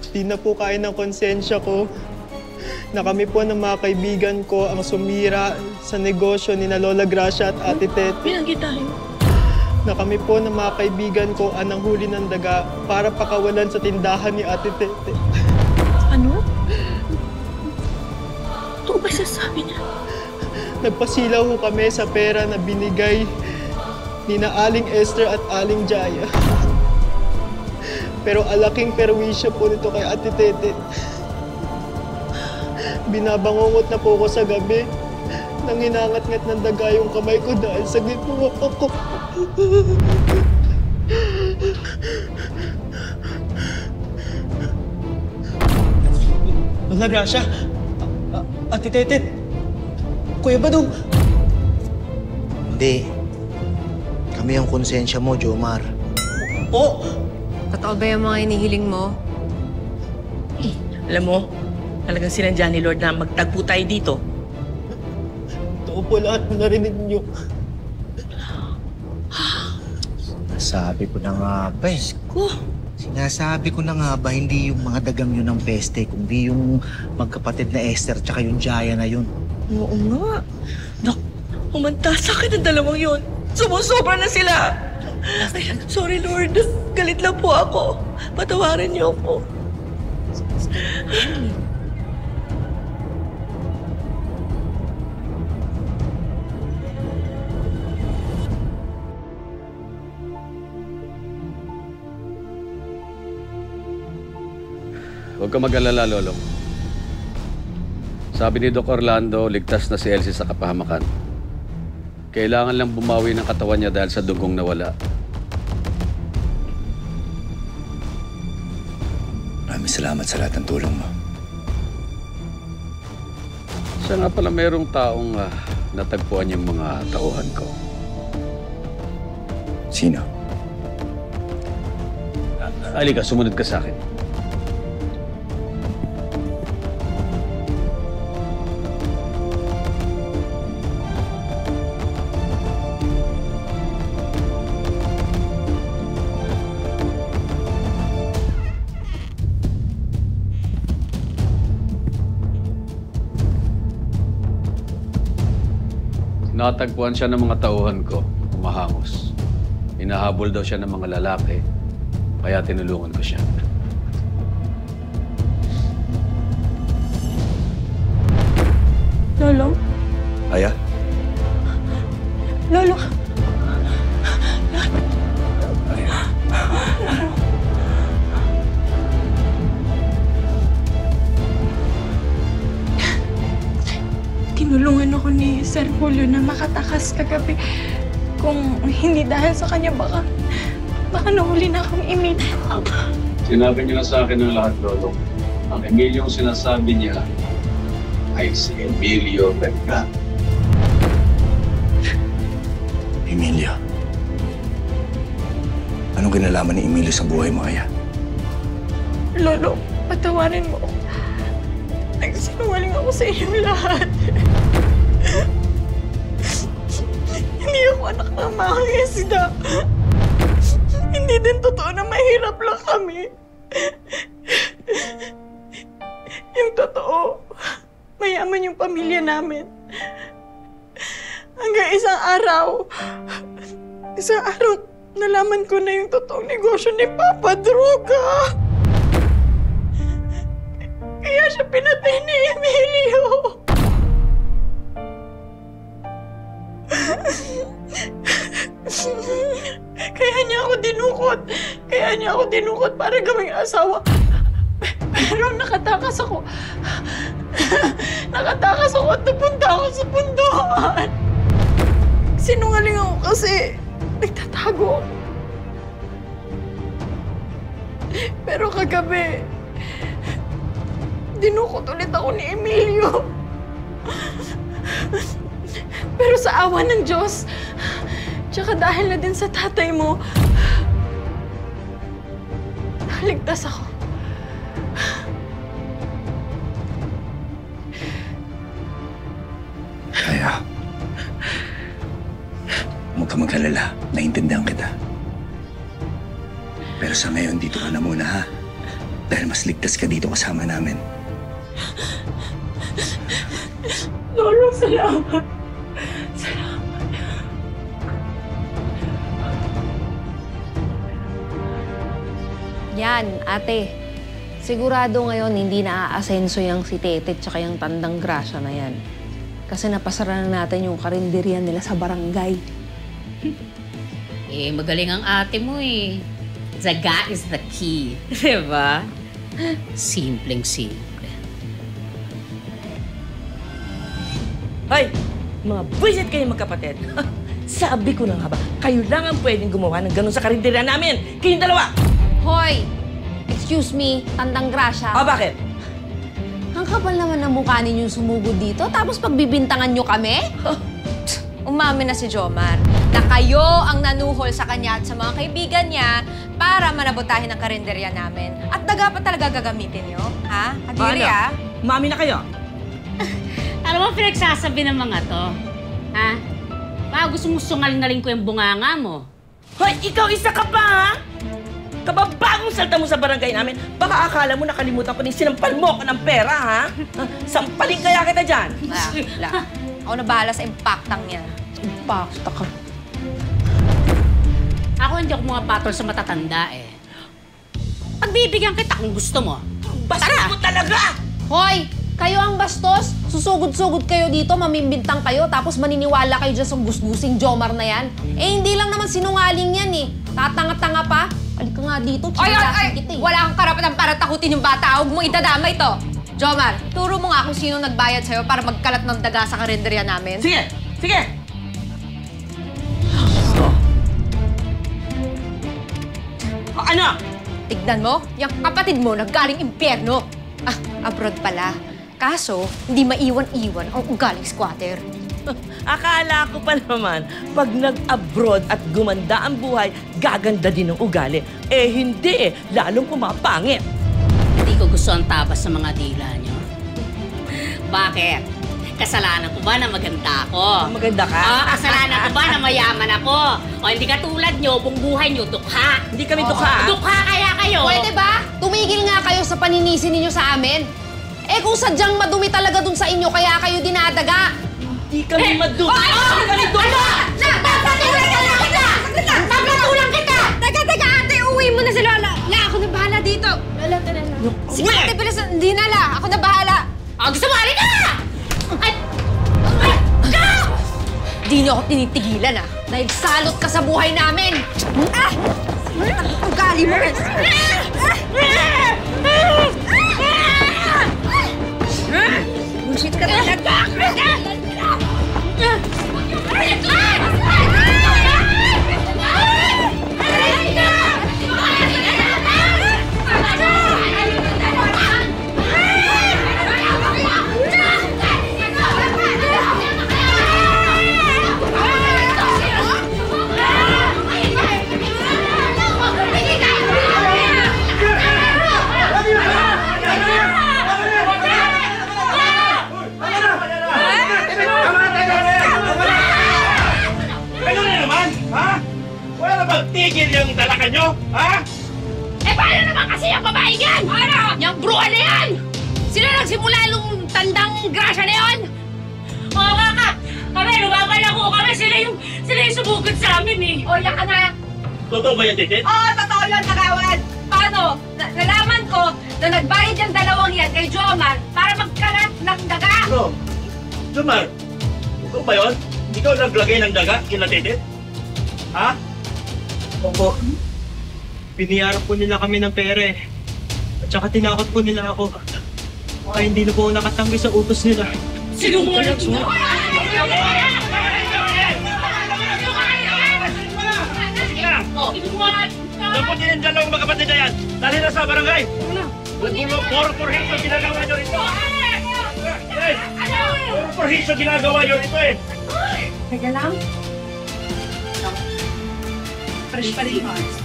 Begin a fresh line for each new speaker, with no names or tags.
Di na po kaya ng konsensya ko na kami po ng mga kaibigan ko ang sumira sa negosyo ni na Lola Gracia at Ate Tete.
Pinanggitain mo.
Na kami po ng mga kaibigan ko ang nanghuli ng daga para pakawalan sa tindahan ni Ate Tete.
Ano? Ito ba sasabi niya?
Nagpasilaw ho kami sa pera na binigay ni na Aling Esther at Aling Jaya. Pero alaking perwisyo po nito kay Ate Tete. Binabangungot na po ko sa gabi nang hinangat-ngat ng daga yung kamay ko dahil saglit po ako. Lola Gracia, Ate Tete, Kuya Badong.
Hindi. Kami ang konsensya mo, Jomar.
Oh!
Totoo ba yung mga inihiling mo?
Alam mo, talagang sinadya ni Lord na magtagpo tayo dito.
Totoo po lahat na narinig niyo.
Sabi ko na nga ba eh.
Ko,
Sinasabi ko na nga ba, hindi yung mga dagang yun ng peste, kundi yung magkapatid na Esther tsaka yung Jaya na yun.
oo nga. Nak, umanta sa akin ang dalawang yun. Sumusobra na sila. Ay, sorry Lord, galit lang po ako. Patawarin niyo ako.
Huwag ka mag-alala, Lolong. Sabi ni Doc Orlando, ligtas na si Elsie sa kapahamakan. Kailangan lang bumawi ng katawan niya dahil sa dugong nawala.
Maraming salamat sa lahat ng tulong mo.
Siya nga pala mayroong taong natagpuan yung mga tauhan ko.
Sino?
Halika, sumunod ka sa akin. Natagpuan siya ng mga tauhan ko, humahangos. Hinahabol daw siya ng mga lalaki, kaya tinulungan ko siya.
Lolo?
Aya?
Lolo? Tinulungan ako ni Sir Julio na makatakas kagabi. Kung hindi dahil sa kanya, baka nahuli na akong Emilio.
Sinabi niya na sa akin ng lahat, Lolo. Ang Emilio yung sinasabi niya ay si Emilio Vergara.
Emilio. Anong kinalaman ni Emilio sa buhay mo, Aya?
Lolo, patawarin mo. Nagsinungaling ako sa inyong lahat. Hindi ako anak ng mga isda. Hindi din totoo na mahirap lang kami. Yung totoo, mayaman yung pamilya namin. Hanggang isang araw, nalaman ko na yung totoong negosyo ni Papa, droga. Kaya siya pinatay ni Emilio. Kaya niya ako dinukot para gawing asawa. Pero nakatakas ako. Nakatakas ako at napunta ako sa punduhan. Sinungaling ako kasi nagtatago. Pero kagabi, dinukot ulit ako ni Emilio. Pero sa awa ng Diyos, tsaka dahil na din sa tatay mo, ligtas ako.
Kaya, huwag ka mag-alala. Naiintindihan kita. Pero sa ngayon, dito ka na muna, ha? Dahil mas ligtas ka dito kasama namin.
Lolo, salamat. Salamat.
Yan, ate. Sigurado ngayon hindi na aasenso yung si Tete tsaka yung Tandang Grasya na yan. Kasi napasara na natin yung karinderian nila sa barangay.
Eh, magaling ang ate mo eh. Zaga is the key. Diba? Simpleng-simple.
Hoy! Mga buwisit kayo magkapatid. Sabi ko na nga ba, kayo lang ang pwedeng gumawa ng ganun sa karinderya namin. Kayong dalawa!
Hoy! Excuse me, Tandang Grasya.
Bakit?
Ang kapal naman ng mukha ninyong sumugod dito, tapos pagbibintangan nyo kami? Umamin na si Jomar na kayo ang nanuhol sa kanya at sa mga kaibigan niya para manabotahin ang karinderya namin. At daga pa talaga gagamitin nyo? Ha? Kadiri, ha?
Mami na kayo.
Alam mo, pinagsasabi ng mga to. Ha? Baka gusto mo sungal-ngaling ko yung bunganga mo.
Hoy, ikaw isa ka pa, ha? Kababagong salta mo sa barangay namin, baka akala mo nakalimutan ko din sinampal mo ko ng pera, ha? Sampalin kaya kita dyan.
Wala. Ako na bahala sa impactang yan. Impacta ka.
Ako hindi ako mga patol sa matatanda eh. Pagbibigyan kita kung gusto mo.
Bastos mo talaga!
Hoy! Kayo ang bastos. Susugod-sugod kayo dito, mamimbintang kayo, tapos maniniwala kayo dyan sa gusgusing Jomar na yan. Eh, hindi lang naman sinungaling yan eh. Tatanga-tanga pa. Halika nga dito, chikasin kita eh.
Wala kang karapatan para takutin yung bata. Huwag mong idadama ito. Jomar, turo mo nga kung sino nagbayad sa'yo para magkalat ng daga sa karinderya namin.
Sige! Sige! Ano?
Tignan mo, yung kapatid mo naggaling impyerno. Ah, abroad pala. Kaso, hindi maiwan-iwan ang ugaling squatter.
Akala ko pa naman, pag nag-abroad at gumanda ang buhay, gaganda din ang ugali. Eh, hindi eh. Lalong pumapangit.
Hindi ko gusto ang tabas sa mga dila nyo. Bakit? Kasalanan ko ba na maganda ako?
Maganda ka?
Kasalanan ko ba na mayaman ako? O hindi ka tulad nyo, buong buhay nyo, dukha.
Hindi kami dukha.
Dukha kaya kayo?
Pwede ba? Tumigil nga kayo sa paninisi ninyo sa amin. Eh kung sadyang madumi talaga dun sa inyo, kaya kayo dinadaga.
Hindi kami madukha. Hindi kami dukha.
Papatulang kita! Teka, ate, uwi mo na si Lola. La, ako na bahala dito. Lola, tara na. Sige, ate, bilis. Hindi na, La. Ako na bahala.
Gusto mo, halika na! Ay!
Di niyo ako tinitigilan, ah.
Dahil salot ka sa buhay namin.
Ah! Ugali mo rin. Bullshit ka talaga.
Tigil yung dalakan nyo, ha?
Eh, paano naman kasi yung babae yan? Ano? Yung bruha na yan! Sila nagsimula nung Tandang Grasya na yan? Oo nga ka! Kami, lumabalako kami. Sila yung sumugod sa amin eh. O, yan ka na.
Totoo ba yan, Titit?
Oo, totoo yun, Nagawan. Paano? Nalaman ko na nagbayad yung dalawang yan kay Jomar para magkalat ng daga.
Ano? Jomar, ikaw ba yun? Ikaw naglagay ng daga kina Titit? Ha?
Opo. Biniyaran po nila kami ng pera eh. At saka tinakot po nila ako. Kaya hindi na po ako nakatanggi sa utos nila.
Sino mo yan?
Dapat yung dalawang magkapatid na yan. Dali na sa barangay. Puro-purhiso ginagawa nyo rito. Puro-purhiso ginagawa nyo rito eh.
Teka lang. Fresh pa rin, Mars.